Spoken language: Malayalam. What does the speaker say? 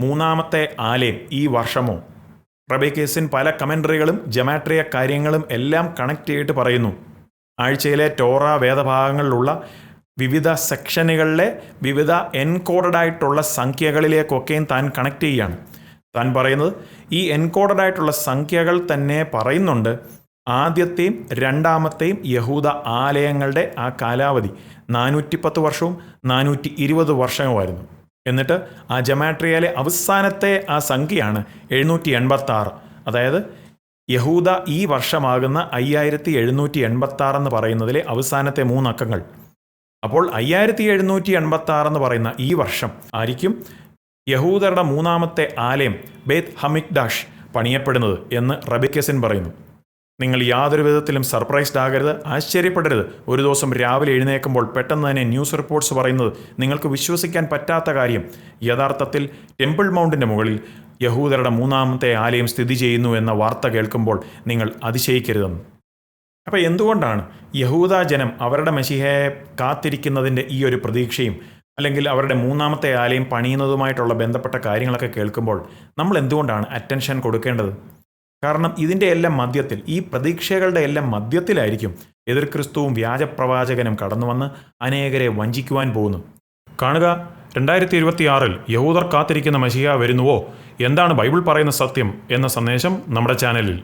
മൂന്നാമത്തെ ആലയം ഈ വർഷമോ? റബി കേസിൻ പല കമൻട്രികളും ജമാട്രിയ കാര്യങ്ങളും എല്ലാം കണക്ട് ചെയ്തിട്ട് പറയുന്നു. ആഴ്ചയിലെ ടോറ വേദഭാഗങ്ങളിലുള്ള വിവിധ സെക്ഷനുകളിലെ വിവിധ എൻകോഡഡായിട്ടുള്ള സംഖ്യകളിലേക്കൊക്കെയും താൻ കണക്ട് ചെയ്യുകയാണ്. താൻ പറയുന്നത് ഈ എൻകോഡഡായിട്ടുള്ള സംഖ്യകൾ തന്നെ പറയുന്നുണ്ട് ആദ്യത്തെയും രണ്ടാമത്തെയും യഹൂദ ആലയങ്ങളുടെ ആ കാലാവധി 410 വർഷവും 420 വർഷവുമായിരുന്നു. എന്നിട്ട് ആ ജമാട്രിയയിലെ അവസാനത്തെ ആ സംഖ്യയാണ് 786. അതായത് യഹൂദ ഈ വർഷമാകുന്ന 5786 എന്ന് പറയുന്നതിലെ അവസാനത്തെ 3 അക്കങ്ങൾ. അപ്പോൾ 5786 എന്ന് പറയുന്ന ഈ വർഷം ആയിരിക്കും യഹൂദരുടെ മൂന്നാമത്തെ ആലയം ബേത്ത് ഹമിക്ഡാഷ് പണിയപ്പെടുന്നത് എന്ന് റബി കേസിൻ പറയുന്നു. നിങ്ങൾ യാതൊരു വിധത്തിലും സർപ്രൈസ്ഡ് ആകരുത്, ആശ്ചര്യപ്പെടരുത്. ഒരു ദിവസം രാവിലെ എഴുന്നേൽക്കുമ്പോൾ പെട്ടെന്ന് തന്നെ ന്യൂസ് റിപ്പോർട്ട്സ് പറയുന്നത് നിങ്ങൾക്ക് വിശ്വസിക്കാൻ പറ്റാത്ത കാര്യം, യഥാർത്ഥത്തിൽ ടെമ്പിൾ മൗണ്ടിൻ്റെ മുകളിൽ യഹൂദരുടെ മൂന്നാമത്തെ ആലയം സ്ഥിതി ചെയ്യുന്നു എന്ന വാർത്ത കേൾക്കുമ്പോൾ നിങ്ങൾ അതിശയിക്കരുതെന്ന്. അപ്പോൾ എന്തുകൊണ്ടാണ് യഹൂദ ജനം അവരുടെ മെശിഹയെ കാത്തിരിക്കുന്നതിൻ്റെ ഈ ഒരു പ്രതീക്ഷയും അല്ലെങ്കിൽ അവരുടെ മൂന്നാമത്തെ ആലയം പണിയുന്നതുമായിട്ടുള്ള ബന്ധപ്പെട്ട കാര്യങ്ങളൊക്കെ കേൾക്കുമ്പോൾ നമ്മൾ എന്തുകൊണ്ടാണ് അറ്റൻഷൻ കൊടുക്കേണ്ടത്? കാരണം ഇതിൻ്റെ എല്ലാം മധ്യത്തിൽ, ഈ പ്രതീക്ഷകളുടെ എല്ലാം മധ്യത്തിലായിരിക്കും എതിർ ക്രിസ്തുവും വ്യാജപ്രവാചകനും കടന്നു വന്ന് അനേകരെ വഞ്ചിക്കുവാൻ പോകുന്നു. കാണുക, 2026 യഹൂദർ കാത്തിരിക്കുന്ന മെശിഹ വരുന്നുവോ? എന്താണ് ബൈബിൾ പറയുന്ന സത്യം എന്ന സന്ദേശം നമ്മുടെ ചാനലിൽ.